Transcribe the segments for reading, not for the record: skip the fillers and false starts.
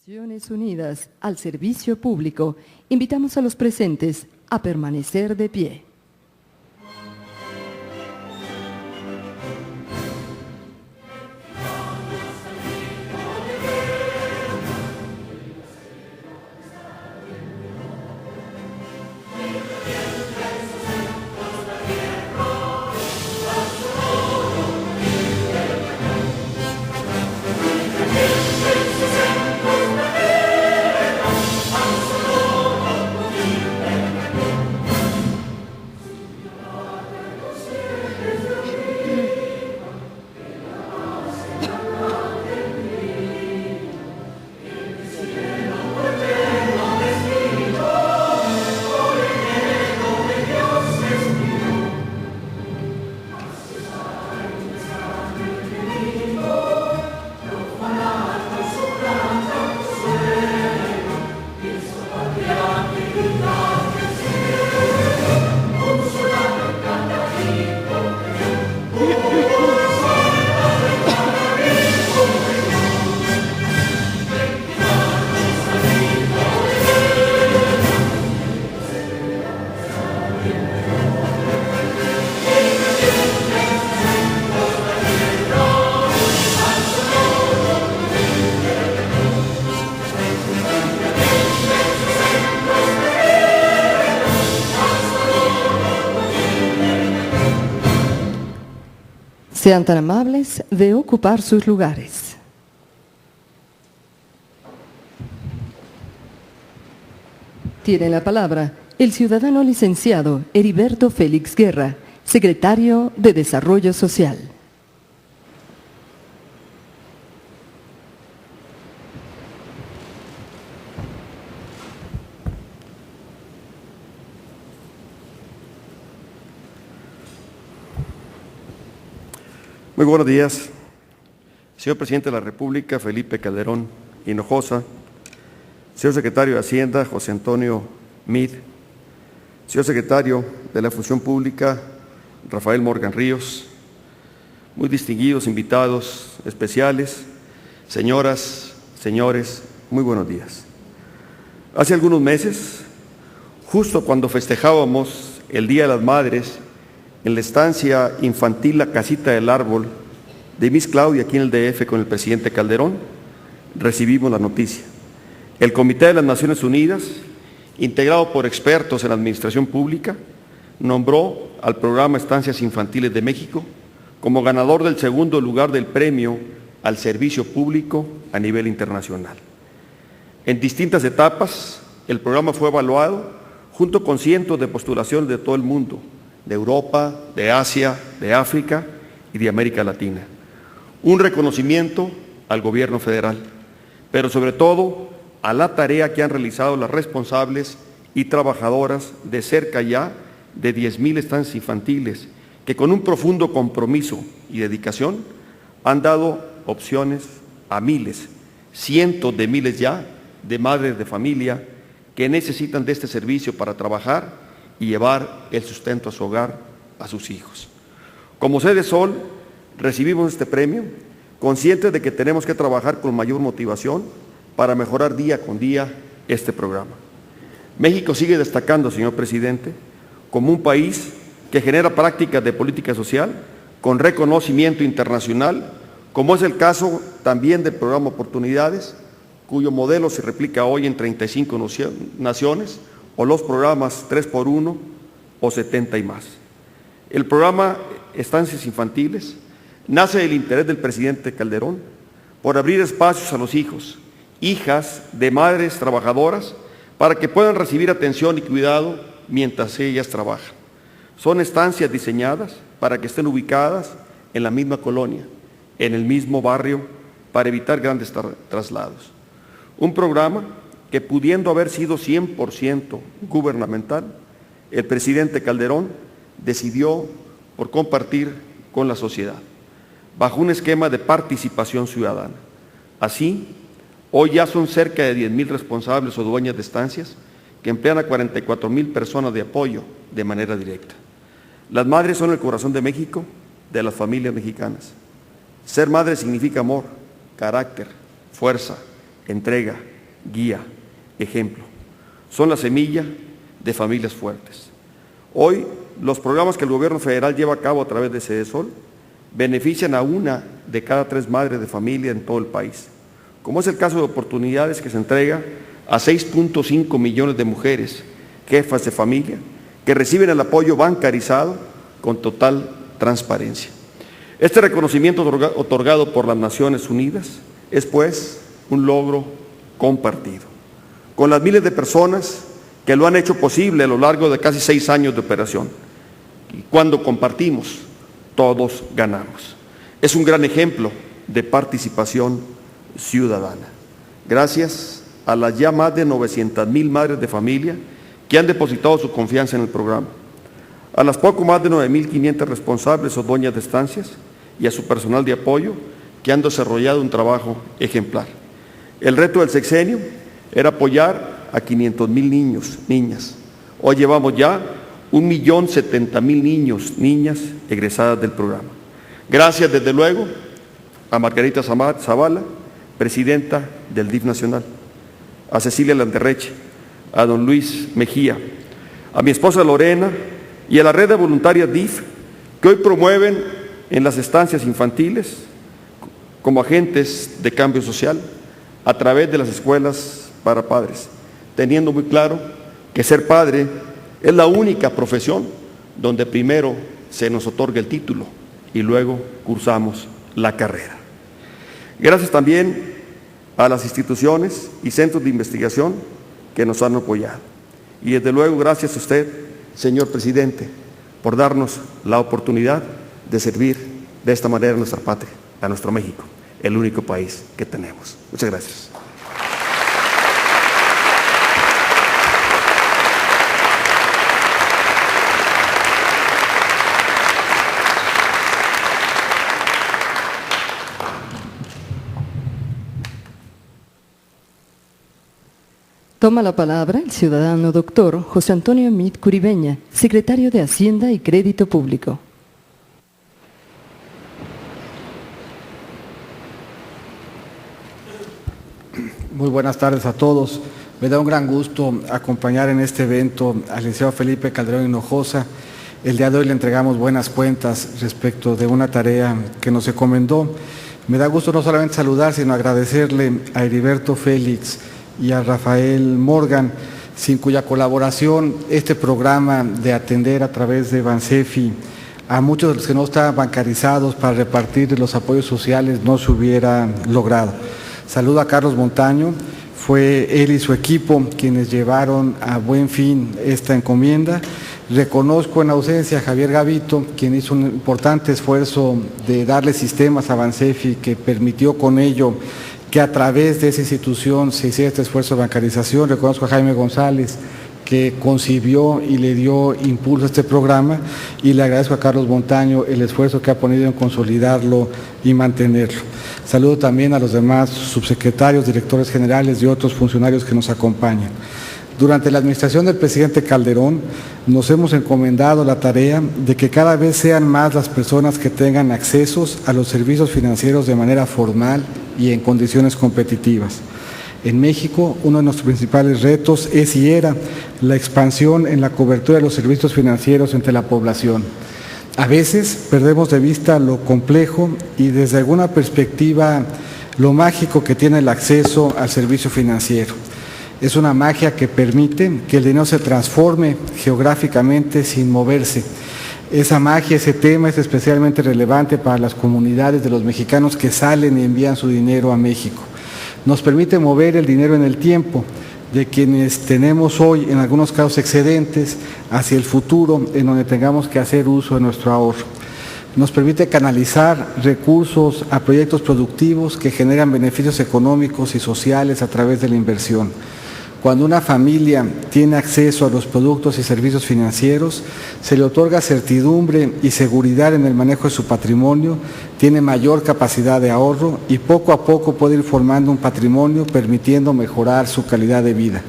Naciones Unidas al servicio público. Invitamos a los presentes a permanecer de pie. Sean tan amables de ocupar sus lugares. Tiene la palabra el ciudadano licenciado Heriberto Félix Guerra, secretario de Desarrollo Social. Muy buenos días, señor Presidente de la República, Felipe Calderón Hinojosa, señor Secretario de Hacienda, José Antonio Meade, señor Secretario de la Función Pública, Rafael Morgan Ríos, muy distinguidos invitados especiales, señoras, señores, muy buenos días. Hace algunos meses, justo cuando festejábamos el Día de las Madres, en la estancia infantil La Casita del Árbol de Miss Claudia, aquí en el DF, con el presidente Calderón, recibimos la noticia. El Comité de las Naciones Unidas, integrado por expertos en la administración pública, nombró al programa Estancias Infantiles de México como ganador del segundo lugar del premio al servicio público a nivel internacional. En distintas etapas, el programa fue evaluado junto con cientos de postulaciones de todo el mundo, de Europa, de Asia, de África y de América Latina. Un reconocimiento al gobierno federal, pero sobre todo a la tarea que han realizado las responsables y trabajadoras de cerca ya de 10,000 estancias infantiles que con un profundo compromiso y dedicación han dado opciones a miles, cientos de miles ya de madres de familia que necesitan de este servicio para trabajar y llevar el sustento a su hogar, a sus hijos. Como Sede Sol, recibimos este premio, conscientes de que tenemos que trabajar con mayor motivación para mejorar día con día este programa. México sigue destacando, señor Presidente, como un país que genera prácticas de política social con reconocimiento internacional, como es el caso también del programa Oportunidades, cuyo modelo se replica hoy en 35 naciones, o los programas 3x1 o 70 y más. El programa Estancias Infantiles nace del interés del presidente Calderón por abrir espacios a los hijos, hijas de madres trabajadoras para que puedan recibir atención y cuidado mientras ellas trabajan. Son estancias diseñadas para que estén ubicadas en la misma colonia, en el mismo barrio, para evitar grandes traslados. Un programa que pudiendo haber sido 100% gubernamental, el presidente Calderón decidió por compartir con la sociedad, bajo un esquema de participación ciudadana. Así, hoy ya son cerca de 10,000 responsables o dueñas de estancias que emplean a 44,000 personas de apoyo de manera directa. Las madres son el corazón de México, de las familias mexicanas. Ser madre significa amor, carácter, fuerza, entrega, guía, ejemplo. Son la semilla de familias fuertes. Hoy, los programas que el gobierno federal lleva a cabo a través de CEDESOL benefician a 1 de cada 3 madres de familia en todo el país, como es el caso de oportunidades que se entrega a 6.5 millones de mujeres, jefas de familia, que reciben el apoyo bancarizado con total transparencia. Este reconocimiento otorgado por las Naciones Unidas es, pues, un logro compartido, con las miles de personas que lo han hecho posible a lo largo de casi 6 años de operación. Y cuando compartimos, todos ganamos. Es un gran ejemplo de participación ciudadana. Gracias a las ya más de 900,000 madres de familia que han depositado su confianza en el programa, a las poco más de 9.500 responsables o dueñas de estancias y a su personal de apoyo que han desarrollado un trabajo ejemplar. El reto del sexenio era apoyar a 500,000 niños, niñas. Hoy llevamos ya 1.070.000 niños, niñas egresadas del programa. Gracias, desde luego, a Margarita Zavala, presidenta del DIF Nacional, a Cecilia Landerreche, a don Luis Mejía, a mi esposa Lorena y a la red de voluntarias DIF que hoy promueven en las estancias infantiles como agentes de cambio social a través de las escuelas para padres, teniendo muy claro que ser padre es la única profesión donde primero se nos otorga el título y luego cursamos la carrera. Gracias también a las instituciones y centros de investigación que nos han apoyado. Y desde luego gracias a usted, señor presidente, por darnos la oportunidad de servir de esta manera a nuestra patria, a nuestro México, el único país que tenemos. Muchas gracias. Toma la palabra el ciudadano doctor José Antonio Meade Curibeña, secretario de Hacienda y Crédito Público. Muy buenas tardes a todos. Me da un gran gusto acompañar en este evento al licenciado Felipe Calderón Hinojosa. El día de hoy le entregamos buenas cuentas respecto de una tarea que nos encomendó. Me da gusto no solamente saludar, sino agradecerle a Heriberto Félix y a Rafael Morgan, sin cuya colaboración este programa de atender a través de Bansefi a muchos de los que no estaban bancarizados para repartir los apoyos sociales no se hubiera logrado. Saludo a Carlos Montaño, fue él y su equipo quienes llevaron a buen fin esta encomienda. Reconozco en ausencia a Javier Gavito, quien hizo un importante esfuerzo de darle sistemas a Bansefi, que permitió con ello que a través de esa institución se hiciera este esfuerzo de bancarización. Reconozco a Jaime González, que concibió y le dio impulso a este programa, y le agradezco a Carlos Montaño el esfuerzo que ha ponido en consolidarlo y mantenerlo. Saludo también a los demás subsecretarios, directores generales y otros funcionarios que nos acompañan. Durante la administración del presidente Calderón nos hemos encomendado la tarea de que cada vez sean más las personas que tengan accesos a los servicios financieros de manera formal y en condiciones competitivas. En México, uno de nuestros principales retos es y era la expansión en la cobertura de los servicios financieros entre la población. A veces perdemos de vista lo complejo y desde alguna perspectiva lo mágico que tiene el acceso al servicio financiero. Es una magia que permite que el dinero se transforme geográficamente sin moverse. Esa magia, ese tema es especialmente relevante para las comunidades de los mexicanos que salen y envían su dinero a México. Nos permite mover el dinero en el tiempo de quienes tenemos hoy, en algunos casos, excedentes, hacia el futuro, en donde tengamos que hacer uso de nuestro ahorro. Nos permite canalizar recursos a proyectos productivos que generan beneficios económicos y sociales a través de la inversión. Cuando una familia tiene acceso a los productos y servicios financieros, se le otorga certidumbre y seguridad en el manejo de su patrimonio, tiene mayor capacidad de ahorro y poco a poco puede ir formando un patrimonio permitiendo mejorar su calidad de vida.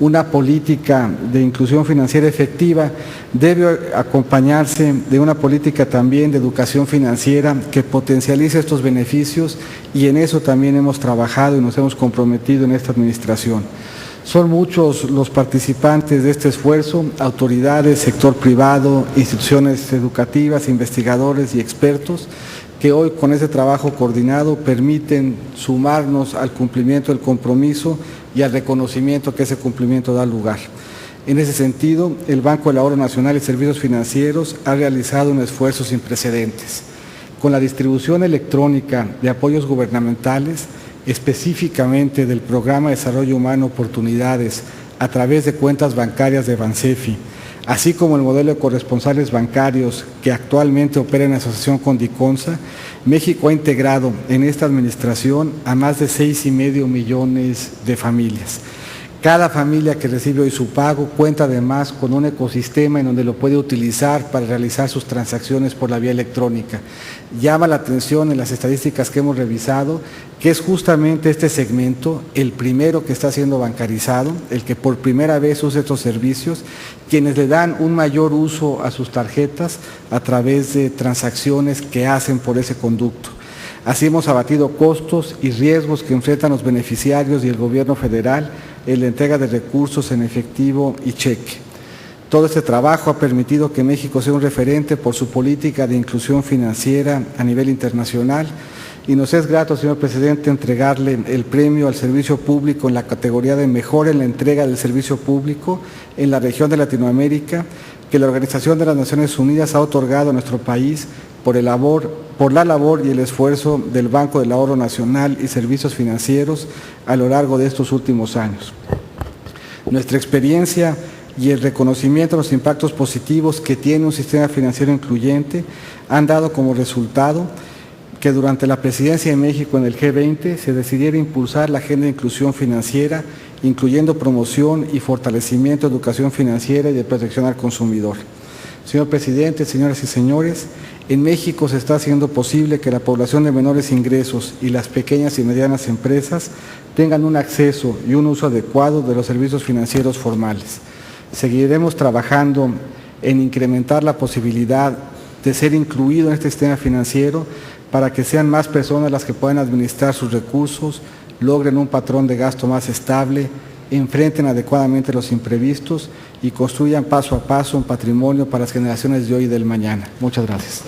Una política de inclusión financiera efectiva debe acompañarse de una política también de educación financiera que potencialice estos beneficios, y en eso también hemos trabajado y nos hemos comprometido en esta administración. Son muchos los participantes de este esfuerzo: autoridades, sector privado, instituciones educativas, investigadores y expertos, que hoy con ese trabajo coordinado permiten sumarnos al cumplimiento del compromiso y al reconocimiento que ese cumplimiento da lugar. En ese sentido, el Banco del Ahorro Nacional y Servicios Financieros ha realizado un esfuerzo sin precedentes. Con la distribución electrónica de apoyos gubernamentales, específicamente del Programa de Desarrollo Humano Oportunidades a través de cuentas bancarias de Bansefi, así como el modelo de corresponsales bancarios que actualmente opera en asociación con Diconsa, México ha integrado en esta administración a más de 6,5 millones de familias. Cada familia que recibe hoy su pago cuenta además con un ecosistema en donde lo puede utilizar para realizar sus transacciones por la vía electrónica. Llama la atención en las estadísticas que hemos revisado que es justamente este segmento el primero que está siendo bancarizado, el que por primera vez usa estos servicios, quienes le dan un mayor uso a sus tarjetas a través de transacciones que hacen por ese conducto. Así hemos abatido costos y riesgos que enfrentan los beneficiarios y el gobierno federal en la entrega de recursos en efectivo y cheque. Todo este trabajo ha permitido que México sea un referente por su política de inclusión financiera a nivel internacional, y nos es grato, señor presidente, entregarle el premio al servicio público en la categoría de mejor en la entrega del servicio público en la región de Latinoamérica, que la Organización de las Naciones Unidas ha otorgado a nuestro país por la labor y el esfuerzo del Banco del Ahorro Nacional y Servicios Financieros a lo largo de estos últimos años. Nuestra experiencia y el reconocimiento de los impactos positivos que tiene un sistema financiero incluyente han dado como resultado que durante la presidencia de México en el G20 se decidiera impulsar la agenda de inclusión financiera, incluyendo promoción y fortalecimiento de educación financiera y de protección al consumidor. Señor presidente, señoras y señores, en México se está haciendo posible que la población de menores ingresos y las pequeñas y medianas empresas tengan un acceso y un uso adecuado de los servicios financieros formales. Seguiremos trabajando en incrementar la posibilidad de ser incluido en este sistema financiero para que sean más personas las que puedan administrar sus recursos, logren un patrón de gasto más estable, enfrenten adecuadamente los imprevistos y construyan paso a paso un patrimonio para las generaciones de hoy y del mañana. Muchas gracias.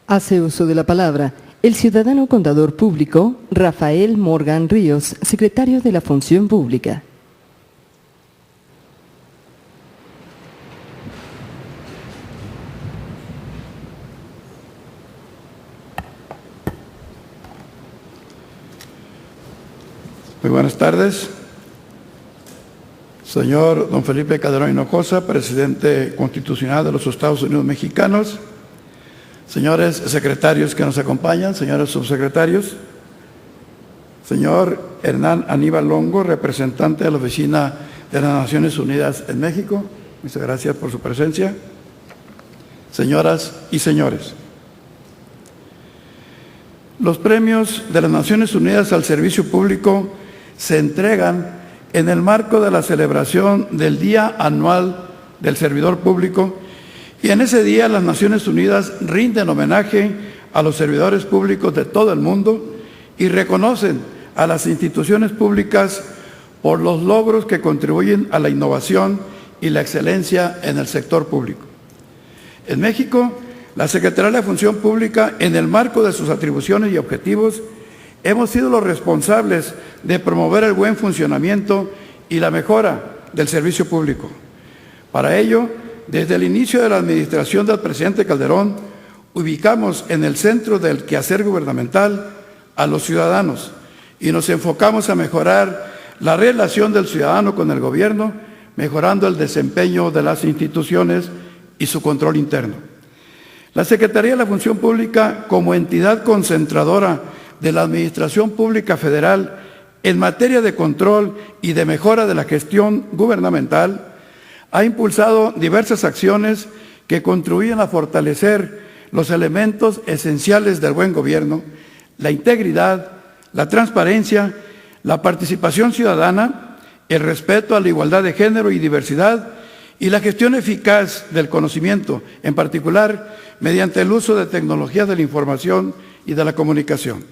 Hace uso de la palabra el ciudadano contador público Rafael Morgan Ríos, secretario de la Función Pública. Muy buenas tardes. Señor don Felipe Calderón Hinojosa, presidente constitucional de los Estados Unidos Mexicanos, señores secretarios que nos acompañan, señores subsecretarios, señor Hernán Aníbal Longo, representante de la Oficina de las Naciones Unidas en México, muchas gracias por su presencia, señoras y señores. Los premios de las Naciones Unidas al Servicio Público se entregan en el marco de la celebración del Día Anual del Servidor Público, y en ese día las Naciones Unidas rinden homenaje a los servidores públicos de todo el mundo y reconocen a las instituciones públicas por los logros que contribuyen a la innovación y la excelencia en el sector público. En México, la Secretaría de la Función Pública, en el marco de sus atribuciones y objetivos, hemos sido los responsables de promover el buen funcionamiento y la mejora del servicio público. Para ello, desde el inicio de la administración del presidente Calderón, ubicamos en el centro del quehacer gubernamental a los ciudadanos y nos enfocamos a mejorar la relación del ciudadano con el gobierno, mejorando el desempeño de las instituciones y su control interno. La Secretaría de la Función Pública, como entidad concentradora de la Administración Pública Federal en materia de control y de mejora de la gestión gubernamental, ha impulsado diversas acciones que contribuyen a fortalecer los elementos esenciales del buen gobierno, la integridad, la transparencia, la participación ciudadana, el respeto a la igualdad de género y diversidad y la gestión eficaz del conocimiento, en particular mediante el uso de tecnologías de la información y de la comunicación.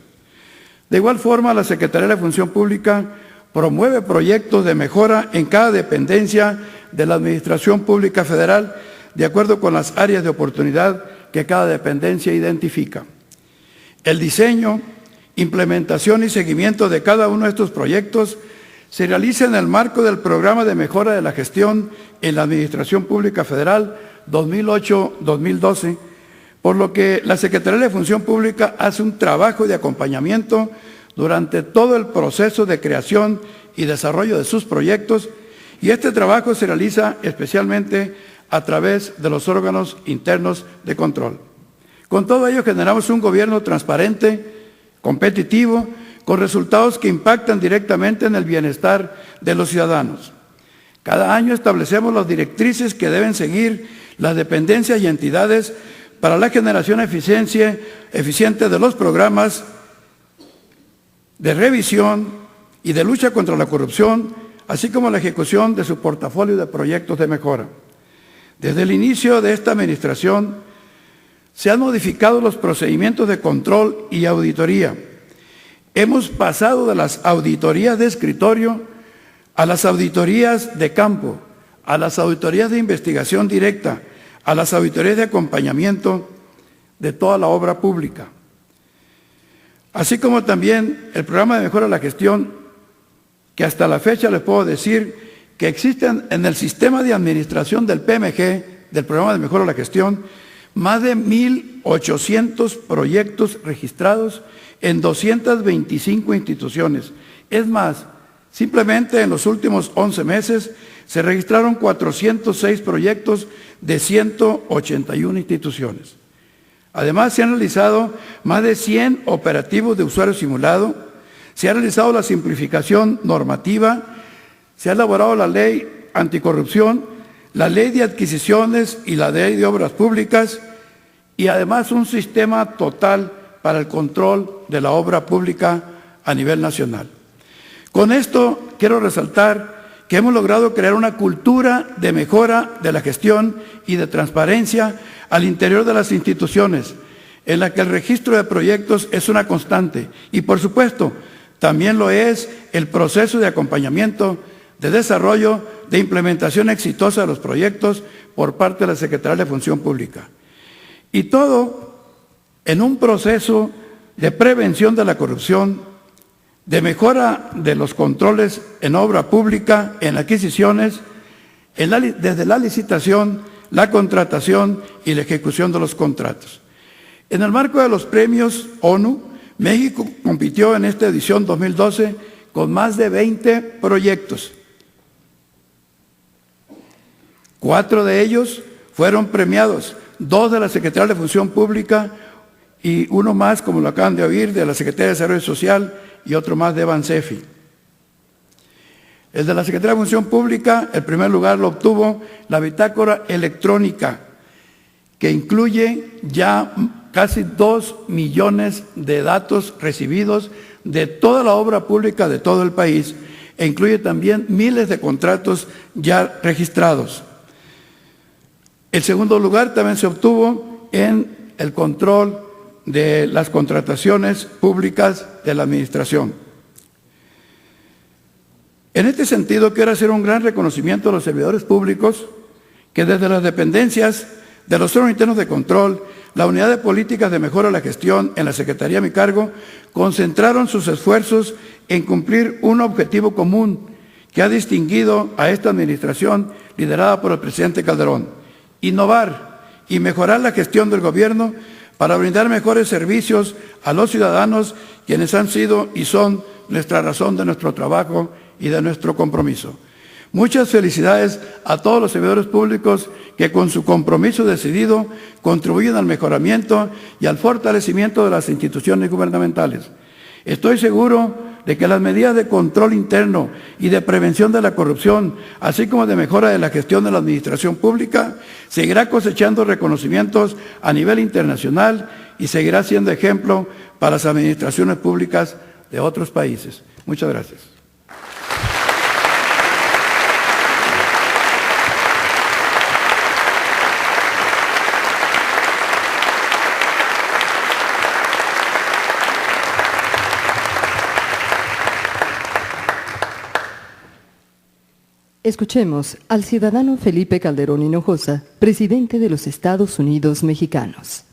De igual forma, la Secretaría de la Función Pública promueve proyectos de mejora en cada dependencia de la Administración Pública Federal, de acuerdo con las áreas de oportunidad que cada dependencia identifica. El diseño, implementación y seguimiento de cada uno de estos proyectos se realiza en el marco del Programa de Mejora de la Gestión en la Administración Pública Federal 2008-2012, por lo que la Secretaría de Función Pública hace un trabajo de acompañamiento durante todo el proceso de creación y desarrollo de sus proyectos, y este trabajo se realiza especialmente a través de los órganos internos de control. Con todo ello generamos un gobierno transparente, competitivo, con resultados que impactan directamente en el bienestar de los ciudadanos. Cada año establecemos las directrices que deben seguir las dependencias y entidades para la generación eficiente de los programas de revisión y de lucha contra la corrupción, así como la ejecución de su portafolio de proyectos de mejora. Desde el inicio de esta administración, se han modificado los procedimientos de control y auditoría. Hemos pasado de las auditorías de escritorio a las auditorías de campo, a las auditorías de investigación directa, a las auditorías de acompañamiento de toda la obra pública. Así como también el programa de mejora de la gestión, que hasta la fecha les puedo decir que existen en el sistema de administración del PMG, del programa de mejora de la gestión, más de 1,800 proyectos registrados en 225 instituciones. Es más, simplemente en los últimos 11 meses se registraron 406 proyectos de 181 instituciones. Además, se han realizado más de 100 operativos de usuario simulado, se ha realizado la simplificación normativa, se ha elaborado la ley anticorrupción, la ley de adquisiciones y la ley de obras públicas, y además un sistema total para el control de la obra pública a nivel nacional. Con esto quiero resaltar que hemos logrado crear una cultura de mejora de la gestión y de transparencia al interior de las instituciones, en la que el registro de proyectos es una constante y, por supuesto, también lo es el proceso de acompañamiento, de desarrollo, de implementación exitosa de los proyectos por parte de la Secretaría de Función Pública. Y todo en un proceso de prevención de la corrupción, de mejora de los controles en obra pública, en adquisiciones, desde la licitación, la contratación y la ejecución de los contratos. En el marco de los premios ONU, México compitió en esta edición 2012 con más de 20 proyectos. 4 de ellos fueron premiados, 2 de la Secretaría de Función Pública y uno más, como lo acaban de oír, de la Secretaría de Desarrollo Social y otro más de Bansefi. El de la Secretaría de Función Pública, el primer lugar lo obtuvo la bitácora electrónica, que incluye ya casi 2 millones de datos recibidos de toda la obra pública de todo el país, e incluye también miles de contratos ya registrados. El segundo lugar también se obtuvo en el control de las contrataciones públicas de la administración. En este sentido, quiero hacer un gran reconocimiento a los servidores públicos que desde las dependencias de los órganos internos de control, la Unidad de Políticas de Mejora de la Gestión en la Secretaría a mi cargo, concentraron sus esfuerzos en cumplir un objetivo común que ha distinguido a esta administración liderada por el presidente Calderón: innovar y mejorar la gestión del gobierno para brindar mejores servicios a los ciudadanos, quienes han sido y son nuestra razón de nuestro trabajo y de nuestro compromiso. Muchas felicidades a todos los servidores públicos que con su compromiso decidido contribuyen al mejoramiento y al fortalecimiento de las instituciones gubernamentales. Estoy seguro de que las medidas de control interno y de prevención de la corrupción, así como de mejora de la gestión de la administración pública, seguirá cosechando reconocimientos a nivel internacional y seguirá siendo ejemplo para las administraciones públicas de otros países. Muchas gracias. Escuchemos al ciudadano Felipe Calderón Hinojosa, presidente de los Estados Unidos Mexicanos.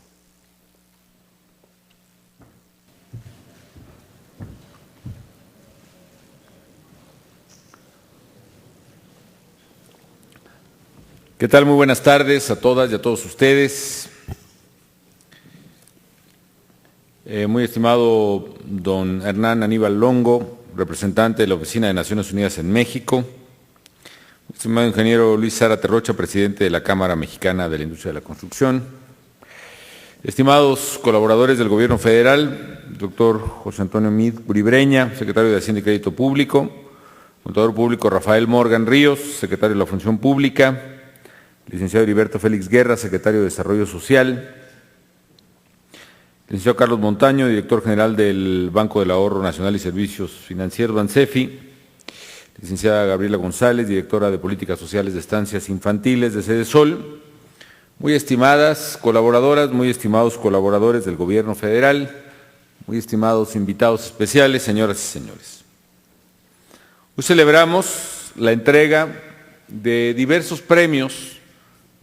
¿Qué tal? Muy buenas tardes a todas y a todos ustedes. Muy estimado don Hernán Aníbal Longo, representante de la Oficina de Naciones Unidas en México. Estimado ingeniero Luis Zárate Rocha, presidente de la Cámara Mexicana de la Industria de la Construcción. Estimados colaboradores del Gobierno Federal, doctor José Antonio Meade Buribreña, secretario de Hacienda y Crédito Público, contador público Rafael Morgan Ríos, secretario de la Función Pública, licenciado Heriberto Félix Guerra, secretario de Desarrollo Social, licenciado Carlos Montaño, director general del Banco del Ahorro Nacional y Servicios Financieros, BANSEFI, licenciada Gabriela González, directora de Políticas Sociales de Estancias Infantiles de Sede Sol, muy estimadas colaboradoras, muy estimados colaboradores del Gobierno Federal, muy estimados invitados especiales, señoras y señores. Hoy celebramos la entrega de diversos premios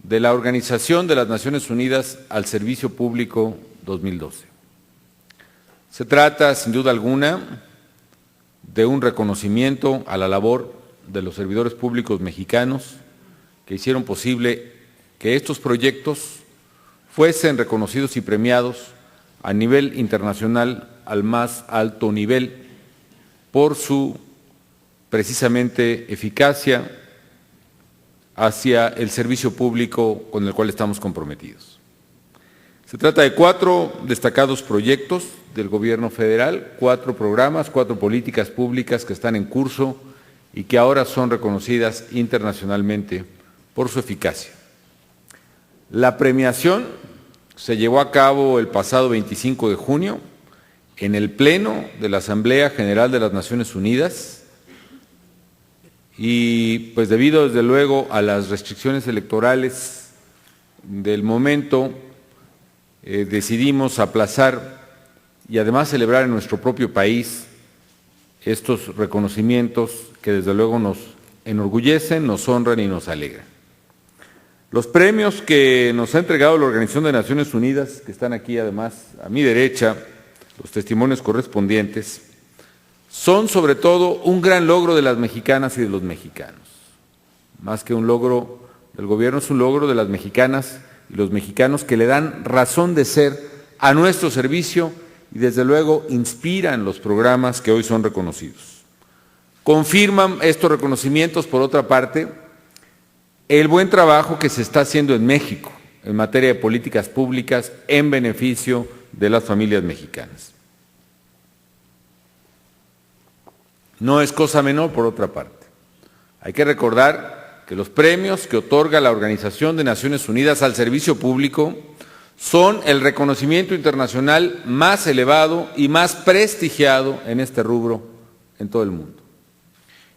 de la Organización de las Naciones Unidas al Servicio Público 2012. Se trata, sin duda alguna, de un reconocimiento a la labor de los servidores públicos mexicanos que hicieron posible que estos proyectos fuesen reconocidos y premiados a nivel internacional al más alto nivel por su precisamente eficacia hacia el servicio público con el cual estamos comprometidos. Se trata de 4 destacados proyectos del Gobierno Federal, 4 programas, 4 políticas públicas que están en curso y que ahora son reconocidas internacionalmente por su eficacia. La premiación se llevó a cabo el pasado 25 de junio en el Pleno de la Asamblea General de las Naciones Unidas y, pues debido desde luego a las restricciones electorales del momento, decidimos aplazar y además celebrar en nuestro propio país estos reconocimientos que desde luego nos enorgullecen, nos honran y nos alegran. Los premios que nos ha entregado la Organización de Naciones Unidas, que están aquí además a mi derecha, los testimonios correspondientes, son sobre todo un gran logro de las mexicanas y de los mexicanos. Más que un logro del gobierno, es un logro de las mexicanas y los mexicanos que le dan razón de ser a nuestro servicio y desde luego inspiran los programas que hoy son reconocidos. Confirman estos reconocimientos, por otra parte, el buen trabajo que se está haciendo en México en materia de políticas públicas en beneficio de las familias mexicanas. No es cosa menor, por otra parte. Hay que recordar que los premios que otorga la Organización de Naciones Unidas al servicio público son el reconocimiento internacional más elevado y más prestigiado en este rubro en todo el mundo.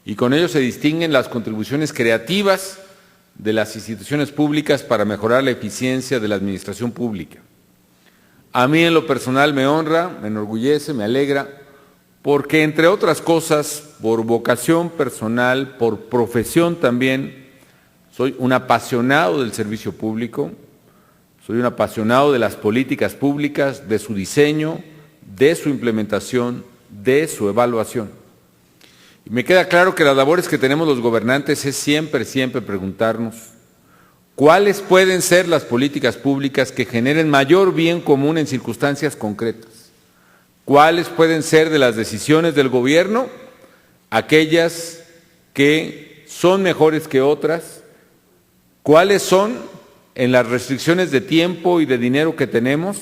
Y con ello se distinguen las contribuciones creativas de las instituciones públicas para mejorar la eficiencia de la administración pública. A mí en lo personal me honra, me enorgullece, me alegra, porque entre otras cosas, por vocación personal, por profesión también, soy un apasionado del servicio público, soy un apasionado de las políticas públicas, de su diseño, de su implementación, de su evaluación. Y me queda claro que las labores que tenemos los gobernantes es siempre preguntarnos cuáles pueden ser las políticas públicas que generen mayor bien común en circunstancias concretas. ¿Cuáles pueden ser de las decisiones del gobierno aquellas que son mejores que otras? ¿Cuáles son, en las restricciones de tiempo y de dinero que tenemos,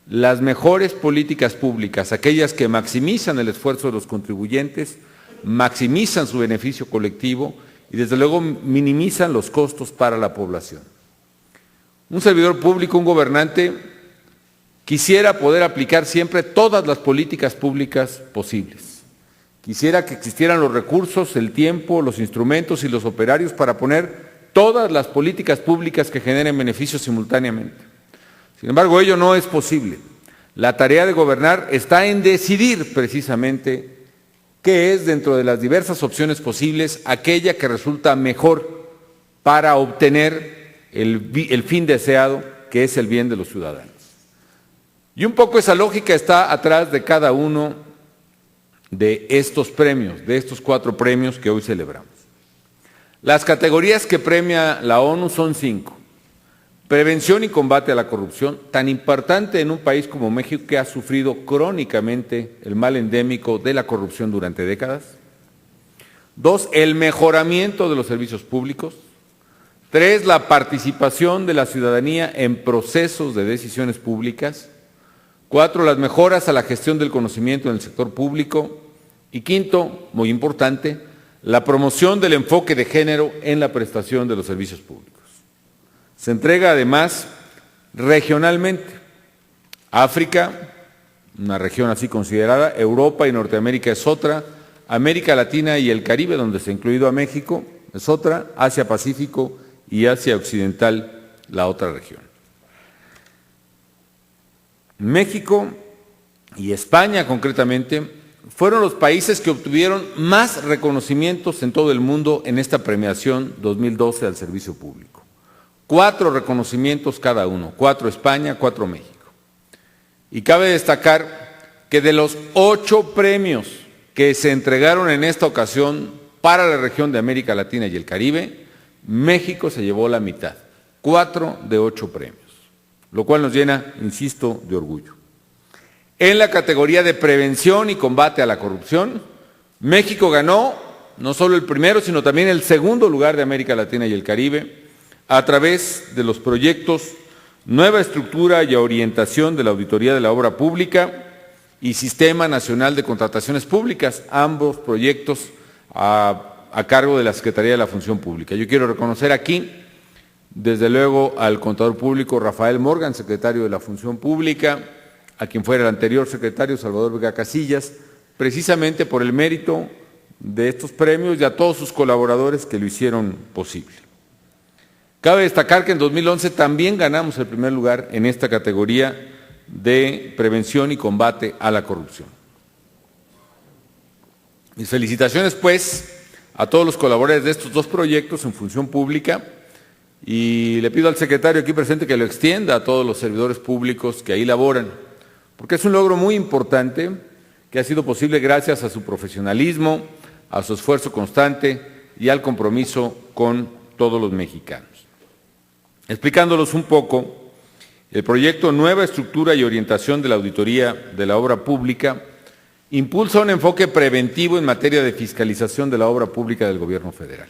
las mejores políticas públicas, aquellas que maximizan el esfuerzo de los contribuyentes, maximizan su beneficio colectivo y desde luego minimizan los costos para la población. Un servidor público, un gobernante, quisiera poder aplicar siempre todas las políticas públicas posibles. Quisiera que existieran los recursos, el tiempo, los instrumentos y los operarios para poner todas las políticas públicas que generen beneficios simultáneamente. Sin embargo, ello no es posible. La tarea de gobernar está en decidir precisamente qué es, dentro de las diversas opciones posibles, aquella que resulta mejor para obtener el fin deseado, que es el bien de los ciudadanos. Y un poco esa lógica está atrás de cada uno de estos premios, de estos 4 premios que hoy celebramos. Las categorías que premia la ONU son 5. Prevención y combate a la corrupción, tan importante en un país como México, que ha sufrido crónicamente el mal endémico de la corrupción durante décadas. 2, el mejoramiento de los servicios públicos. 3, la participación de la ciudadanía en procesos de decisiones públicas. 4, las mejoras a la gestión del conocimiento en el sector público. Y 5, muy importante, la promoción del enfoque de género en la prestación de los servicios públicos. Se entrega además regionalmente. África, una región así considerada, Europa y Norteamérica es otra, América Latina y el Caribe, donde se ha incluido a México, es otra, Asia Pacífico y Asia Occidental, la otra región. México y España concretamente fueron los países que obtuvieron más reconocimientos en todo el mundo en esta premiación 2012 al servicio público. 4 reconocimientos cada uno, 4 España, 4 México. Y cabe destacar que de los 8 premios que se entregaron en esta ocasión para la región de América Latina y el Caribe, México se llevó la mitad, 4 de 8 premios, lo cual nos llena, insisto, de orgullo. En la categoría de prevención y combate a la corrupción, México ganó no solo el primero, sino también el segundo lugar de América Latina y el Caribe, a través de los proyectos Nueva Estructura y Orientación de la Auditoría de la Obra Pública y Sistema Nacional de Contrataciones Públicas, ambos proyectos a cargo de la Secretaría de la Función Pública. Yo quiero reconocer aquí, desde luego, al contador público Rafael Morgan, secretario de la Función Pública, a quien fuera el anterior secretario, Salvador Vega Casillas, precisamente por el mérito de estos premios y a todos sus colaboradores que lo hicieron posible. Cabe destacar que en 2011 también ganamos el primer lugar en esta categoría de prevención y combate a la corrupción. Mis felicitaciones, pues, a todos los colaboradores de estos 2 proyectos en función pública y le pido al secretario aquí presente que lo extienda a todos los servidores públicos que ahí laboran, porque es un logro muy importante que ha sido posible gracias a su profesionalismo, a su esfuerzo constante y al compromiso con todos los mexicanos. Explicándolos un poco, el proyecto Nueva Estructura y Orientación de la Auditoría de la Obra Pública impulsa un enfoque preventivo en materia de fiscalización de la obra pública del Gobierno federal.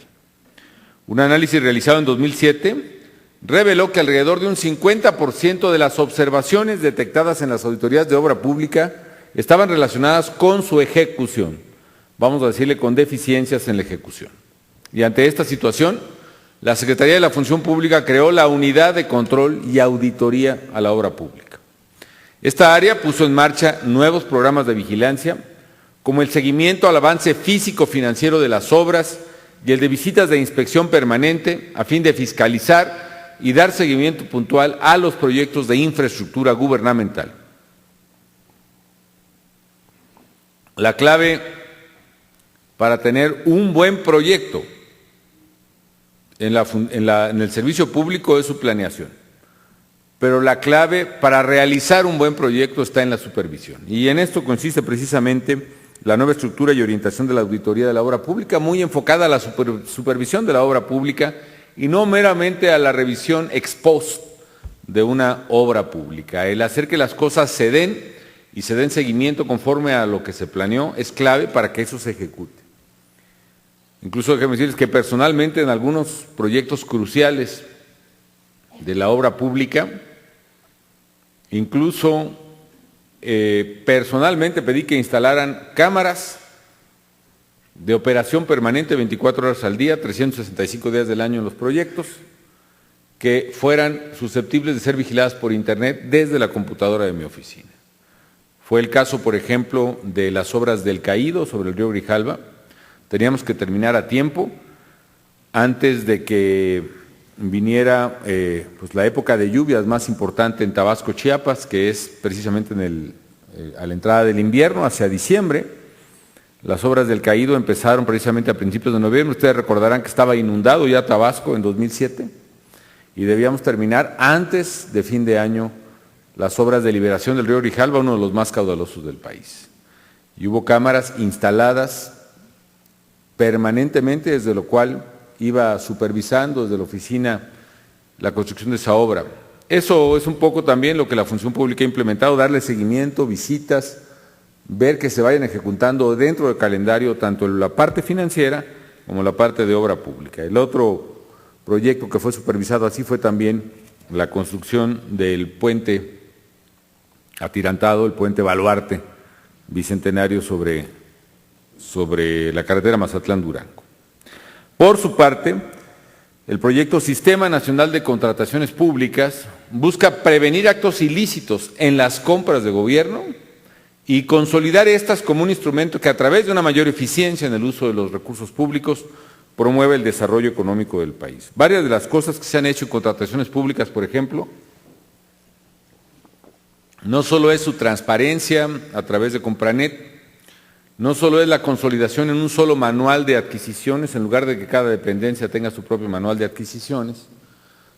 Un análisis realizado en 2007 reveló que alrededor de un 50% de las observaciones detectadas en las auditorías de obra pública estaban relacionadas con su ejecución, vamos a decirle con deficiencias en la ejecución. Y ante esta situación, la Secretaría de la Función Pública creó la Unidad de Control y Auditoría a la Obra Pública. Esta área puso en marcha nuevos programas de vigilancia, como el seguimiento al avance físico-financiero de las obras y el de visitas de inspección permanente, a fin de fiscalizar y dar seguimiento puntual a los proyectos de infraestructura gubernamental. La clave para tener un buen proyecto en el servicio público es su planeación, pero la clave para realizar un buen proyecto está en la supervisión, y en esto consiste precisamente la nueva estructura y orientación de la auditoría de la obra pública, muy enfocada a la supervisión de la obra pública y no meramente a la revisión ex post de una obra pública. El hacer que las cosas se den y se den seguimiento conforme a lo que se planeó es clave para que eso se ejecute. Incluso déjenme decirles que personalmente en algunos proyectos cruciales de la obra pública, Incluso personalmente pedí que instalaran cámaras de operación permanente 24 horas al día, 365 días del año en los proyectos, que fueran susceptibles de ser vigiladas por Internet desde la computadora de mi oficina. Fue el caso, por ejemplo, de las obras del Caído sobre el río Grijalva. Teníamos que terminar a tiempo antes de que viniera pues la época de lluvias más importante en Tabasco, Chiapas, que es precisamente a la entrada del invierno, hacia diciembre. Las obras del Caído empezaron precisamente a principios de noviembre. Ustedes recordarán que estaba inundado ya Tabasco en 2007 y debíamos terminar antes de fin de año las obras de liberación del río Grijalva, uno de los más caudalosos del país. Y hubo cámaras instaladas permanentemente, desde lo cual iba supervisando desde la oficina la construcción de esa obra. Eso es un poco también lo que la función pública ha implementado, darle seguimiento, visitas, ver que se vayan ejecutando dentro del calendario tanto la parte financiera como la parte de obra pública. El otro proyecto que fue supervisado así fue también la construcción del puente atirantado, el puente Baluarte, bicentenario sobre la carretera Mazatlán-Durango. Por su parte, el proyecto Sistema Nacional de Contrataciones Públicas busca prevenir actos ilícitos en las compras de gobierno y consolidar estas como un instrumento que, a través de una mayor eficiencia en el uso de los recursos públicos, promueve el desarrollo económico del país. Varias de las cosas que se han hecho en contrataciones públicas, por ejemplo, no solo es su transparencia a través de Compranet, no solo es la consolidación en un solo manual de adquisiciones, en lugar de que cada dependencia tenga su propio manual de adquisiciones,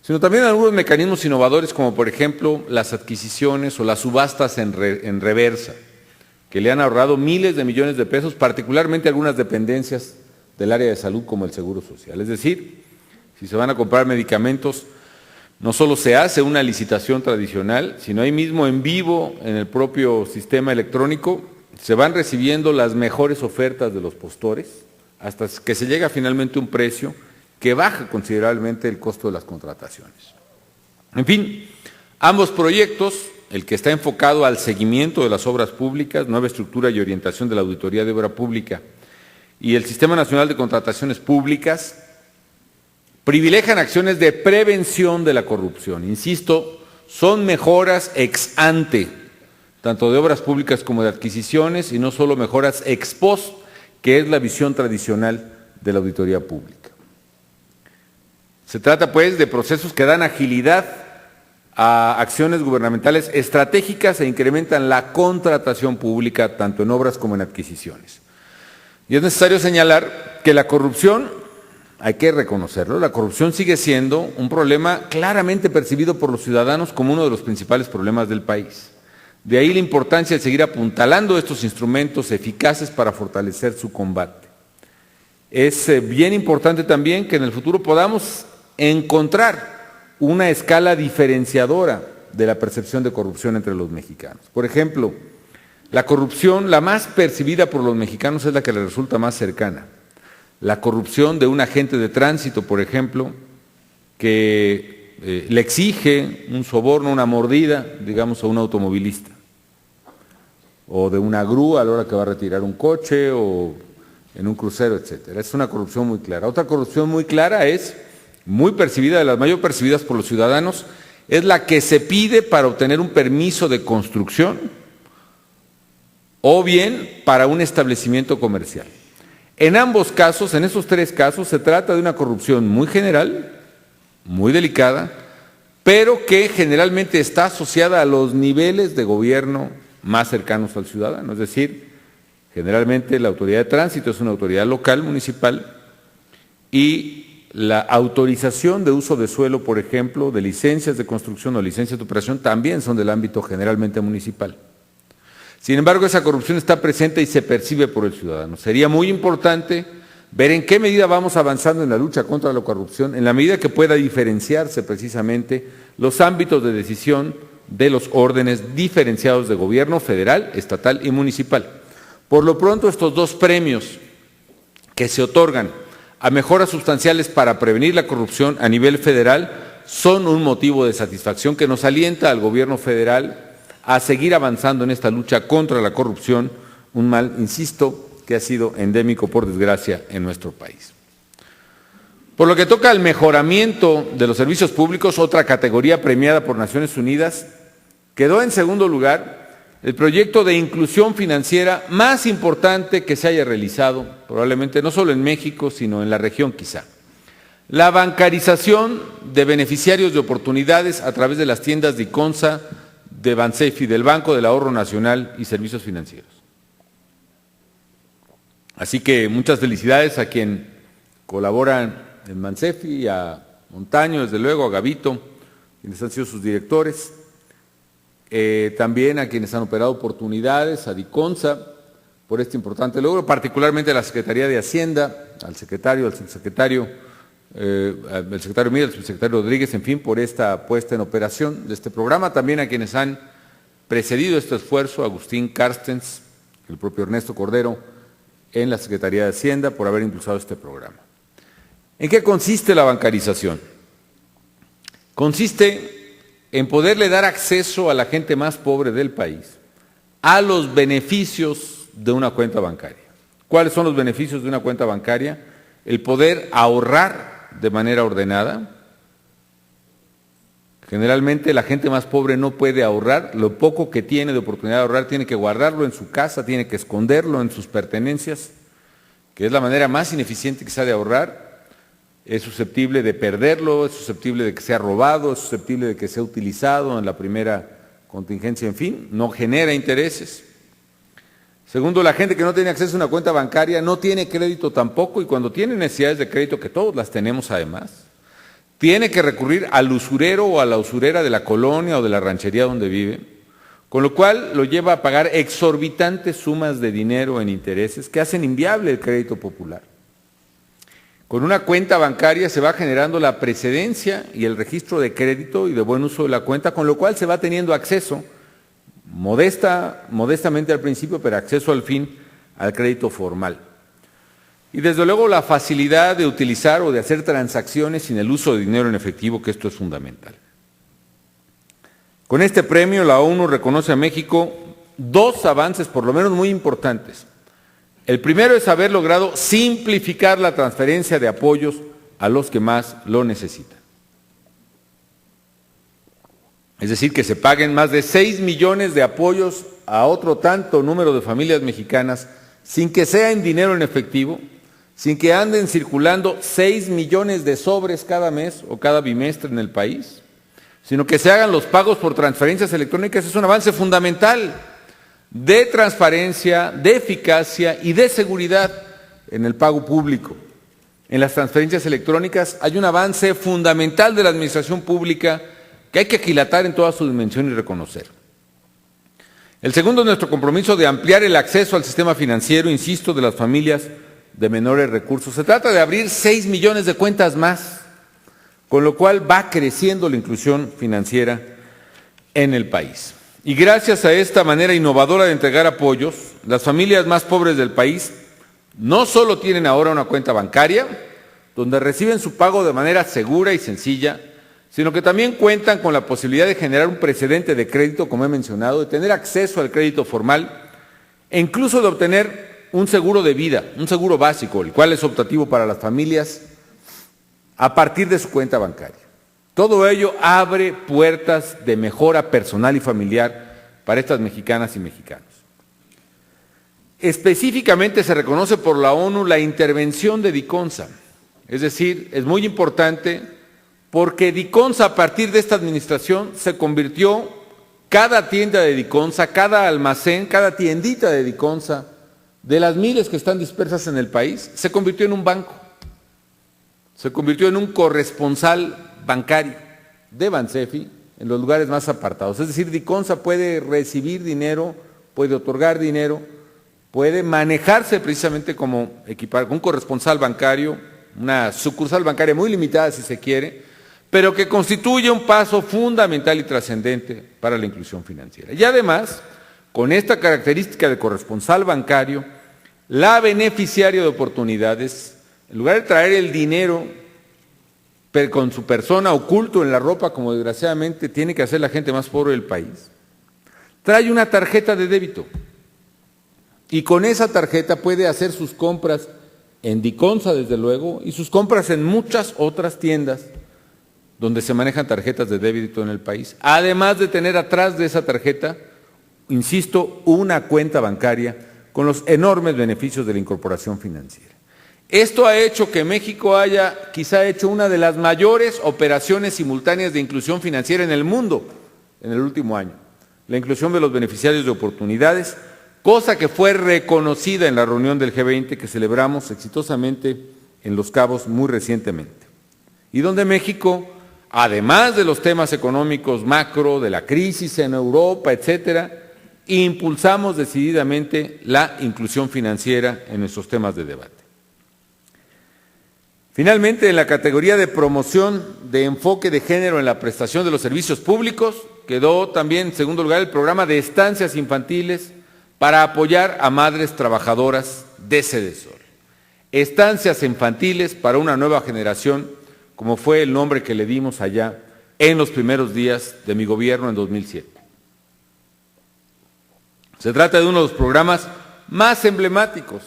sino también algunos mecanismos innovadores, como por ejemplo las adquisiciones o las subastas en reversa, que le han ahorrado miles de millones de pesos, particularmente a algunas dependencias del área de salud como el Seguro Social. Es decir, si se van a comprar medicamentos, no solo se hace una licitación tradicional, sino ahí mismo en vivo, en el propio sistema electrónico, se van recibiendo las mejores ofertas de los postores hasta que se llega finalmente a un precio que baja considerablemente el costo de las contrataciones. En fin, ambos proyectos, el que está enfocado al seguimiento de las obras públicas, nueva estructura y orientación de la Auditoría de Obra Pública, y el Sistema Nacional de Contrataciones Públicas, privilegian acciones de prevención de la corrupción. Insisto, son mejoras ex ante, tanto de obras públicas como de adquisiciones, y no solo mejoras ex post, que es la visión tradicional de la auditoría pública. Se trata, pues, de procesos que dan agilidad a acciones gubernamentales estratégicas e incrementan la contratación pública, tanto en obras como en adquisiciones. Y es necesario señalar que la corrupción, hay que reconocerlo, la corrupción sigue siendo un problema claramente percibido por los ciudadanos como uno de los principales problemas del país. De ahí la importancia de seguir apuntalando estos instrumentos eficaces para fortalecer su combate. Es bien importante también que en el futuro podamos encontrar una escala diferenciadora de la percepción de corrupción entre los mexicanos. Por ejemplo, la corrupción, la más percibida por los mexicanos, es la que les resulta más cercana. La corrupción de un agente de tránsito, por ejemplo, que le exige un soborno, una mordida, digamos, a un automovilista, o de una grúa a la hora que va a retirar un coche, o en un crucero, etcétera. Es una corrupción muy clara. Otra corrupción muy clara es muy percibida, de las mayor percibidas por los ciudadanos, es la que se pide para obtener un permiso de construcción o bien para un establecimiento comercial. En ambos casos, en esos tres casos, se trata de una corrupción muy general, muy delicada, pero que generalmente está asociada a los niveles de gobierno más cercanos al ciudadano. Es decir, generalmente la autoridad de tránsito es una autoridad local, municipal, y la autorización de uso de suelo, por ejemplo, de licencias de construcción o licencias de operación, también son del ámbito generalmente municipal. Sin embargo, esa corrupción está presente y se percibe por el ciudadano. Sería muy importante ver en qué medida vamos avanzando en la lucha contra la corrupción, en la medida que pueda diferenciarse precisamente los ámbitos de decisión de los órdenes diferenciados de gobierno federal, estatal y municipal. Por lo pronto, estos dos premios que se otorgan a mejoras sustanciales para prevenir la corrupción a nivel federal son un motivo de satisfacción que nos alienta al gobierno federal a seguir avanzando en esta lucha contra la corrupción, un mal, insisto, que ha sido endémico, por desgracia, en nuestro país. Por lo que toca al mejoramiento de los servicios públicos, otra categoría premiada por Naciones Unidas, quedó en segundo lugar el proyecto de inclusión financiera más importante que se haya realizado, probablemente no solo en México, sino en la región quizá. La bancarización de beneficiarios de oportunidades a través de las tiendas de Iconsa, de Bansefi, del Banco del Ahorro Nacional y Servicios Financieros. Así que muchas felicidades a quien colaboran en Bansefi, a Montaño, desde luego, a Gavito, quienes han sido sus directores, también a quienes han operado oportunidades, a Diconsa, por este importante logro, particularmente a la Secretaría de Hacienda, al secretario, al subsecretario, el secretario Miguel, el subsecretario Rodríguez, en fin, por esta puesta en operación de este programa, también a quienes han precedido este esfuerzo, Agustín Carstens, el propio Ernesto Cordero, en la Secretaría de Hacienda, por haber impulsado este programa. ¿En qué consiste la bancarización? Consiste en poderle dar acceso a la gente más pobre del país a los beneficios de una cuenta bancaria. ¿Cuáles son los beneficios de una cuenta bancaria? El poder ahorrar de manera ordenada. Generalmente la gente más pobre no puede ahorrar, lo poco que tiene de oportunidad de ahorrar tiene que guardarlo en su casa, tiene que esconderlo en sus pertenencias, que es la manera más ineficiente quizá de ahorrar. Es susceptible de perderlo, es susceptible de que sea robado, es susceptible de que sea utilizado en la primera contingencia, en fin, no genera intereses. Segundo, la gente que no tiene acceso a una cuenta bancaria no tiene crédito tampoco, y cuando tiene necesidades de crédito, que todos las tenemos además, tiene que recurrir al usurero o a la usurera de la colonia o de la ranchería donde vive, con lo cual lo lleva a pagar exorbitantes sumas de dinero en intereses que hacen inviable el crédito popular. Con una cuenta bancaria se va generando la precedencia y el registro de crédito y de buen uso de la cuenta, con lo cual se va teniendo acceso, modestamente al principio, pero acceso al fin al crédito formal. Y desde luego la facilidad de utilizar o de hacer transacciones sin el uso de dinero en efectivo, que esto es fundamental. Con este premio la ONU reconoce a México dos avances por lo menos muy importantes. El primero es haber logrado simplificar la transferencia de apoyos a los que más lo necesitan. Es decir, que se paguen más de 6 millones de apoyos a otro tanto número de familias mexicanas sin que sea en dinero en efectivo, sin que anden circulando 6 millones de sobres cada mes o cada bimestre en el país, sino que se hagan los pagos por transferencias electrónicas. Es un avance fundamental de transparencia, de eficacia y de seguridad en el pago público. En las transferencias electrónicas hay un avance fundamental de la administración pública que hay que aquilatar en toda su dimensión y reconocer. El segundo es nuestro compromiso de ampliar el acceso al sistema financiero, insisto, de las familias de menores recursos. Se trata de abrir 6 millones de cuentas más, con lo cual va creciendo la inclusión financiera en el país. Y gracias a esta manera innovadora de entregar apoyos, las familias más pobres del país no solo tienen ahora una cuenta bancaria, donde reciben su pago de manera segura y sencilla, sino que también cuentan con la posibilidad de generar un precedente de crédito, como he mencionado, de tener acceso al crédito formal e incluso de obtener un seguro de vida, un seguro básico, el cual es optativo para las familias a partir de su cuenta bancaria. Todo ello abre puertas de mejora personal y familiar para estas mexicanas y mexicanos. Específicamente se reconoce por la ONU la intervención de Diconsa, es decir, es muy importante porque Diconsa a partir de esta administración se convirtió, cada tienda de Diconsa, cada almacén, cada tiendita de Diconsa, de las miles que están dispersas en el país, se convirtió en un banco, se convirtió en un corresponsal bancario de Bansefi en los lugares más apartados. Es decir, Diconsa puede recibir dinero, puede otorgar dinero, puede manejarse precisamente como un corresponsal bancario, una sucursal bancaria muy limitada si se quiere, pero que constituye un paso fundamental y trascendente para la inclusión financiera. Y además, con esta característica de corresponsal bancario, la beneficiaria de oportunidades, en lugar de traer el dinero con su persona oculto en la ropa, como desgraciadamente tiene que hacer la gente más pobre del país, trae una tarjeta de débito y con esa tarjeta puede hacer sus compras en Diconsa, desde luego, y sus compras en muchas otras tiendas donde se manejan tarjetas de débito en el país, además de tener atrás de esa tarjeta, insisto, una cuenta bancaria con los enormes beneficios de la incorporación financiera. Esto ha hecho que México haya quizá hecho una de las mayores operaciones simultáneas de inclusión financiera en el mundo en el último año, la inclusión de los beneficiarios de oportunidades, cosa que fue reconocida en la reunión del G20 que celebramos exitosamente en Los Cabos muy recientemente, y donde México, además de los temas económicos macro, de la crisis en Europa, etcétera, impulsamos decididamente la inclusión financiera en nuestros temas de debate. Finalmente, en la categoría de promoción de enfoque de género en la prestación de los servicios públicos, quedó también en segundo lugar el programa de estancias infantiles para apoyar a madres trabajadoras de Sedesol. Estancias infantiles para una nueva generación, como fue el nombre que le dimos allá en los primeros días de mi gobierno en 2007. Se trata de uno de los programas más emblemáticos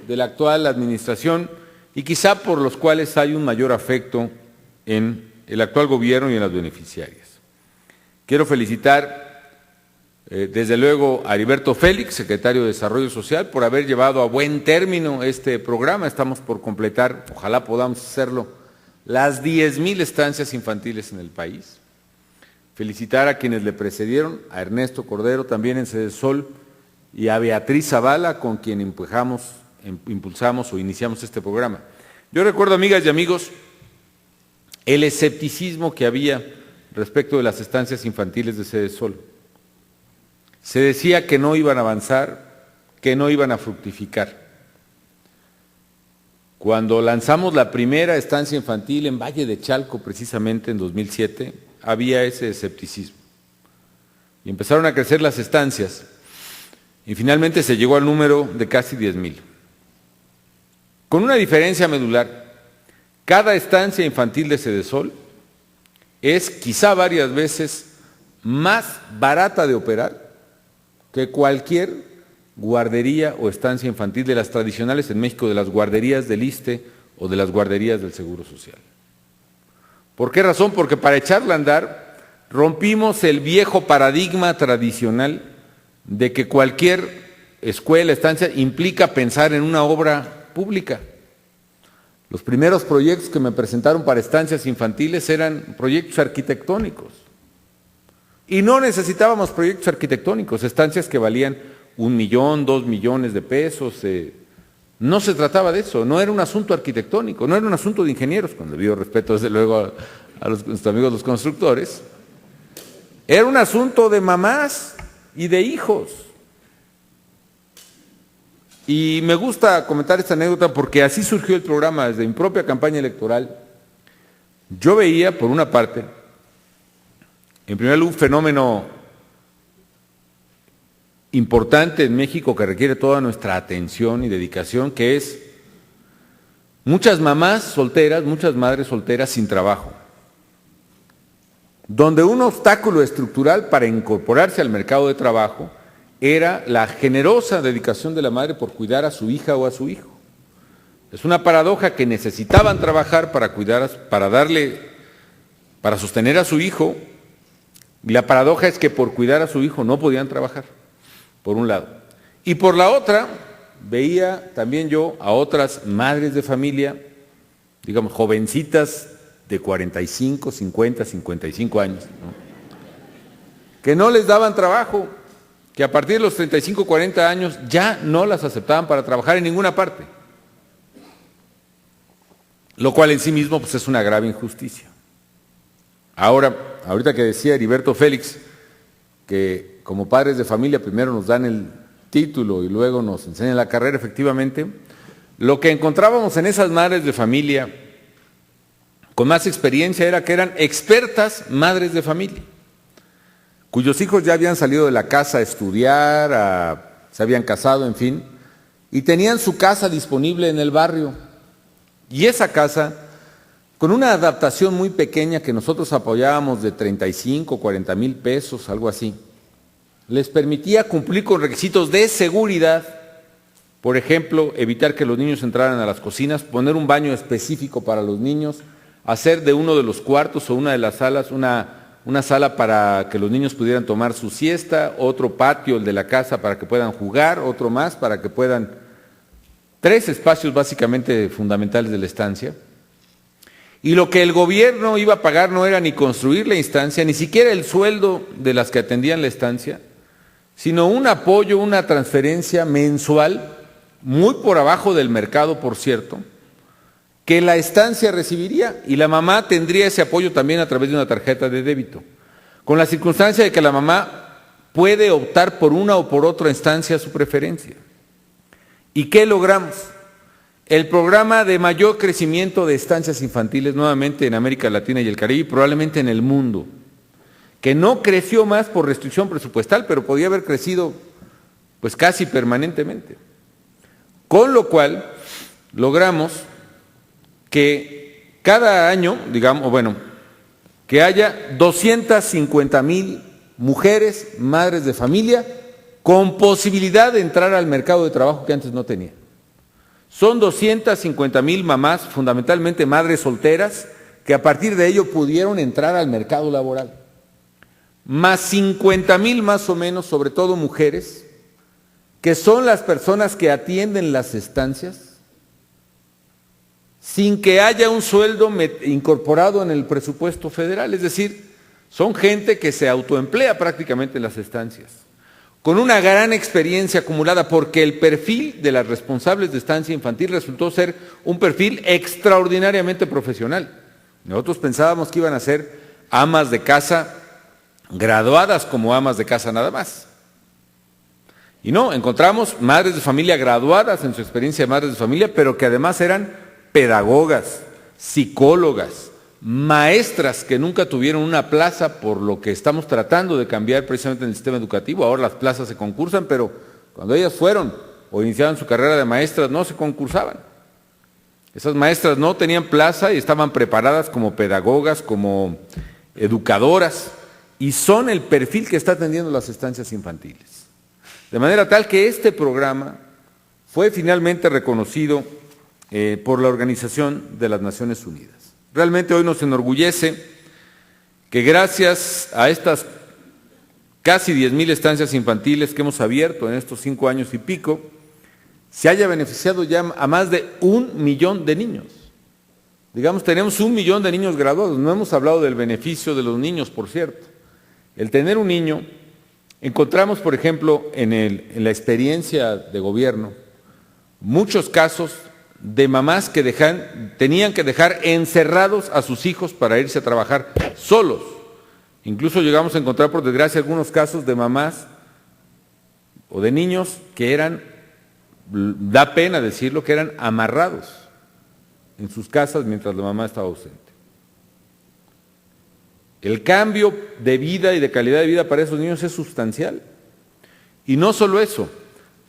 de la actual administración y quizá por los cuales hay un mayor afecto en el actual gobierno y en las beneficiarias. Quiero felicitar desde luego a Heriberto Félix, secretario de Desarrollo Social, por haber llevado a buen término este programa. Estamos por completar, ojalá podamos hacerlo, las 10,000 estancias infantiles en el país. Felicitar a quienes le precedieron, a Ernesto Cordero también en Sedesol y a Beatriz Zavala, con quien impulsamos o iniciamos este programa. Yo recuerdo, amigas y amigos, el escepticismo que había respecto de las estancias infantiles de Sedesol. Se decía que no iban a avanzar, que no iban a fructificar. Cuando lanzamos la primera estancia infantil en Valle de Chalco, precisamente en 2007, había ese escepticismo. Y empezaron a crecer las estancias y finalmente se llegó al número de casi 10,000. Con una diferencia medular: cada estancia infantil de Sedesol es quizá varias veces más barata de operar que cualquier guardería o estancia infantil de las tradicionales en México, de las guarderías del ISSSTE o de las guarderías del Seguro Social. ¿Por qué razón? Porque para echarla a andar rompimos el viejo paradigma tradicional de que cualquier escuela, estancia, implica pensar en una obra pública. Los primeros proyectos que me presentaron para estancias infantiles eran proyectos arquitectónicos. Y no necesitábamos proyectos arquitectónicos, estancias que valían 1 millón, 2 millones de pesos. No se trataba de eso, no era un asunto arquitectónico, no era un asunto de ingenieros, con debido respeto desde luego a nuestros amigos los constructores. Era un asunto de mamás y de hijos. Y me gusta comentar esta anécdota porque así surgió el programa desde mi propia campaña electoral. Yo veía, por una parte, en primer lugar, un fenómeno importante en México que requiere toda nuestra atención y dedicación, que es muchas mamás solteras, muchas madres solteras sin trabajo, donde un obstáculo estructural para incorporarse al mercado de trabajo era la generosa dedicación de la madre por cuidar a su hija o a su hijo. Es una paradoja que necesitaban trabajar para sostener a su hijo, y la paradoja es que por cuidar a su hijo no podían trabajar, por un lado. Y por la otra, veía también yo a otras madres de familia, digamos, jovencitas de 45, 50, 55 años, ¿no?, que no les daban trabajo, que a partir de los 35, 40 años ya no las aceptaban para trabajar en ninguna parte. Lo cual en sí mismo pues, es una grave injusticia. Ahorita que decía Heriberto Félix, que como padres de familia primero nos dan el título y luego nos enseñan la carrera, efectivamente, lo que encontrábamos en esas madres de familia con más experiencia era que eran expertas madres de familia, cuyos hijos ya habían salido de la casa a estudiar, se habían casado, en fin, y tenían su casa disponible en el barrio. Y esa casa, con una adaptación muy pequeña que nosotros apoyábamos de 35, 40 mil pesos, algo así, les permitía cumplir con requisitos de seguridad, por ejemplo, evitar que los niños entraran a las cocinas, poner un baño específico para los niños, hacer de uno de los cuartos o una de las salas una sala para que los niños pudieran tomar su siesta, otro patio, el de la casa, para que puedan jugar, otro más para que puedan... 3 espacios básicamente fundamentales de la estancia. Y lo que el gobierno iba a pagar no era ni construir la instancia, ni siquiera el sueldo de las que atendían la estancia, sino un apoyo, una transferencia mensual, muy por abajo del mercado, por cierto, que la estancia recibiría, y la mamá tendría ese apoyo también a través de una tarjeta de débito, con la circunstancia de que la mamá puede optar por una o por otra instancia a su preferencia. ¿Y qué logramos? El programa de mayor crecimiento de estancias infantiles nuevamente en América Latina y el Caribe, y probablemente en el mundo, que no creció más por restricción presupuestal, pero podía haber crecido pues casi permanentemente. Con lo cual logramos que cada año, digamos, bueno, que haya 250,000 mujeres, madres de familia, con posibilidad de entrar al mercado de trabajo que antes no tenía. Son 250,000 mamás, fundamentalmente madres solteras, que a partir de ello pudieron entrar al mercado laboral. Más 50,000 más o menos, sobre todo mujeres, que son las personas que atienden las estancias, sin que haya un sueldo incorporado en el presupuesto federal. Es decir, son gente que se autoemplea prácticamente en las estancias, con una gran experiencia acumulada, porque el perfil de las responsables de estancia infantil resultó ser un perfil extraordinariamente profesional. Nosotros pensábamos que iban a ser amas de casa, graduadas como amas de casa nada más. Y no, encontramos madres de familia graduadas en su experiencia de madres de familia, pero que además eran pedagogas, psicólogas, maestras que nunca tuvieron una plaza, por lo que estamos tratando de cambiar precisamente en el sistema educativo. Ahora las plazas se concursan, pero cuando ellas fueron o iniciaban su carrera de maestras no se concursaban. Esas maestras no tenían plaza y estaban preparadas como pedagogas, como educadoras, y son el perfil que está atendiendo las estancias infantiles. De manera tal que este programa fue finalmente reconocido por la Organización de las Naciones Unidas. Realmente hoy nos enorgullece que gracias a estas casi 10,000 estancias infantiles que hemos abierto en estos 5 años y pico, se haya beneficiado ya a más de 1 millón de niños. Digamos, tenemos 1 millón de niños graduados. No hemos hablado del beneficio de los niños, por cierto. El tener un niño, encontramos, por ejemplo, en la experiencia de gobierno, muchos casos de mamás que tenían que dejar encerrados a sus hijos para irse a trabajar solos. Incluso llegamos a encontrar, por desgracia, algunos casos de mamás o de niños que eran, da pena decirlo, que eran amarrados en sus casas mientras la mamá estaba ausente. El cambio de vida y de calidad de vida para esos niños es sustancial. Y no solo eso,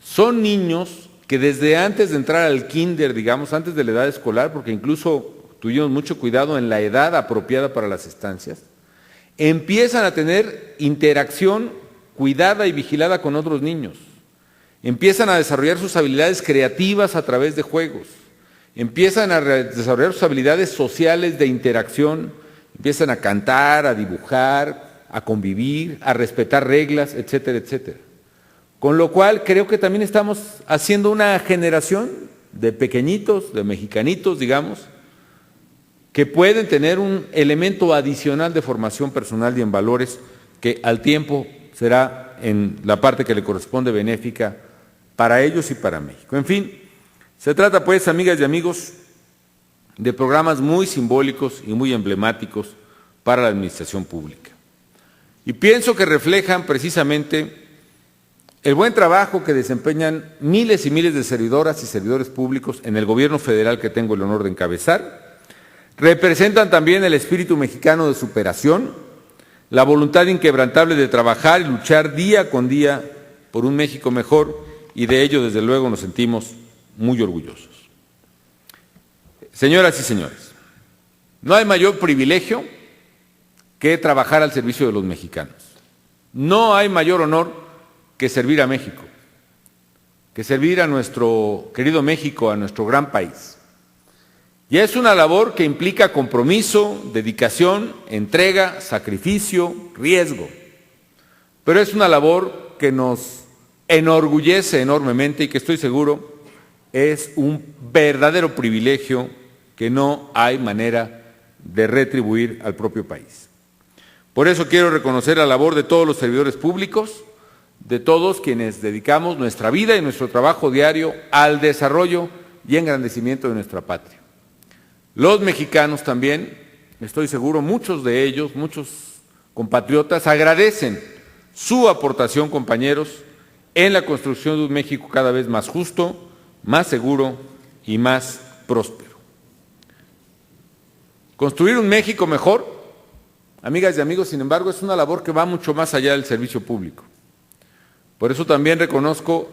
son niños que desde antes de entrar al kinder, digamos, antes de la edad escolar, porque incluso tuvimos mucho cuidado en la edad apropiada para las estancias, empiezan a tener interacción cuidada y vigilada con otros niños, empiezan a desarrollar sus habilidades creativas a través de juegos, empiezan a desarrollar sus habilidades sociales de interacción, empiezan a cantar, a dibujar, a convivir, a respetar reglas, etcétera, etcétera. Con lo cual creo que también estamos haciendo una generación de pequeñitos, de mexicanitos, digamos, que pueden tener un elemento adicional de formación personal y en valores que al tiempo será en la parte que le corresponde benéfica para ellos y para México. En fin, se trata pues, amigas y amigos, de programas muy simbólicos y muy emblemáticos para la administración pública. Y pienso que reflejan precisamente el buen trabajo que desempeñan miles y miles de servidoras y servidores públicos en el gobierno federal que tengo el honor de encabezar. Representan también el espíritu mexicano de superación, la voluntad inquebrantable de trabajar y luchar día con día por un México mejor, y de ello desde luego nos sentimos muy orgullosos. Señoras y señores, no hay mayor privilegio que trabajar al servicio de los mexicanos. No hay mayor honor que servir a México, que servir a nuestro querido México, a nuestro gran país. Y es una labor que implica compromiso, dedicación, entrega, sacrificio, riesgo. Pero es una labor que nos enorgullece enormemente y que estoy seguro es un verdadero privilegio que no hay manera de retribuir al propio país. Por eso quiero reconocer la labor de todos los servidores públicos, de todos quienes dedicamos nuestra vida y nuestro trabajo diario al desarrollo y engrandecimiento de nuestra patria. Los mexicanos también, estoy seguro, muchos de ellos, muchos compatriotas, agradecen su aportación, compañeros, en la construcción de un México cada vez más justo, más seguro y más próspero. Construir un México mejor, amigas y amigos, sin embargo, es una labor que va mucho más allá del servicio público. Por eso también reconozco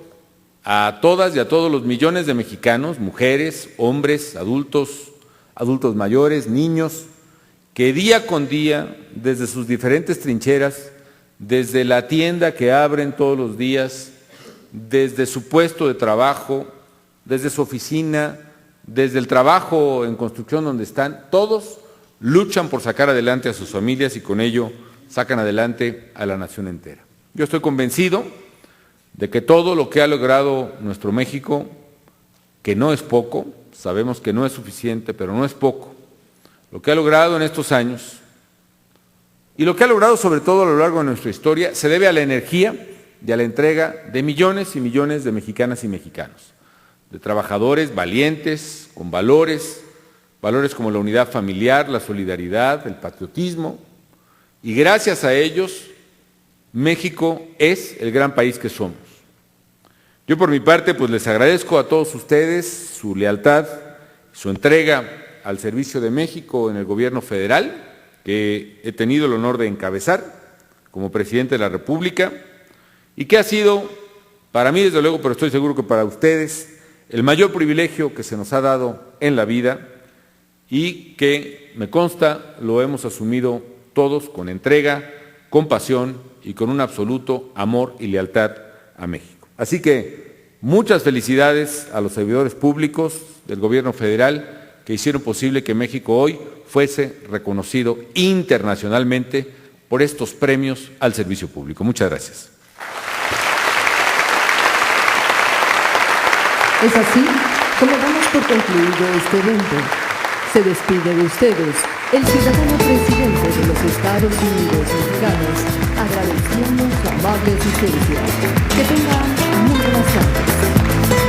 a todas y a todos los millones de mexicanos, mujeres, hombres, adultos mayores, niños, que día con día, desde sus diferentes trincheras, desde la tienda que abren todos los días, desde su puesto de trabajo, desde su oficina, desde el trabajo en construcción donde están, todos luchan por sacar adelante a sus familias y con ello sacan adelante a la nación entera. Yo estoy convencido de que todo lo que ha logrado nuestro México, que no es poco, sabemos que no es suficiente, pero no es poco, lo que ha logrado en estos años y lo que ha logrado sobre todo a lo largo de nuestra historia, se debe a la energía y a la entrega de millones y millones de mexicanas y mexicanos, de trabajadores valientes, con valores como la unidad familiar, la solidaridad, el patriotismo, y gracias a ellos, México es el gran país que somos. Yo por mi parte, pues les agradezco a todos ustedes su lealtad, su entrega al servicio de México en el gobierno federal, que he tenido el honor de encabezar como presidente de la República, y que ha sido, para mí desde luego, pero estoy seguro que para ustedes, el mayor privilegio que se nos ha dado en la vida y que, me consta, lo hemos asumido todos con entrega, con pasión y con un absoluto amor y lealtad a México. Así que muchas felicidades a los servidores públicos del gobierno federal que hicieron posible que México hoy fuese reconocido internacionalmente por estos premios al servicio público. Muchas gracias. Es así como damos por concluido este evento. Se despide de ustedes el ciudadano presidente de los Estados Unidos mexicanos, agradeciendo su amable asistencia. Que tengan muy buenas tardes.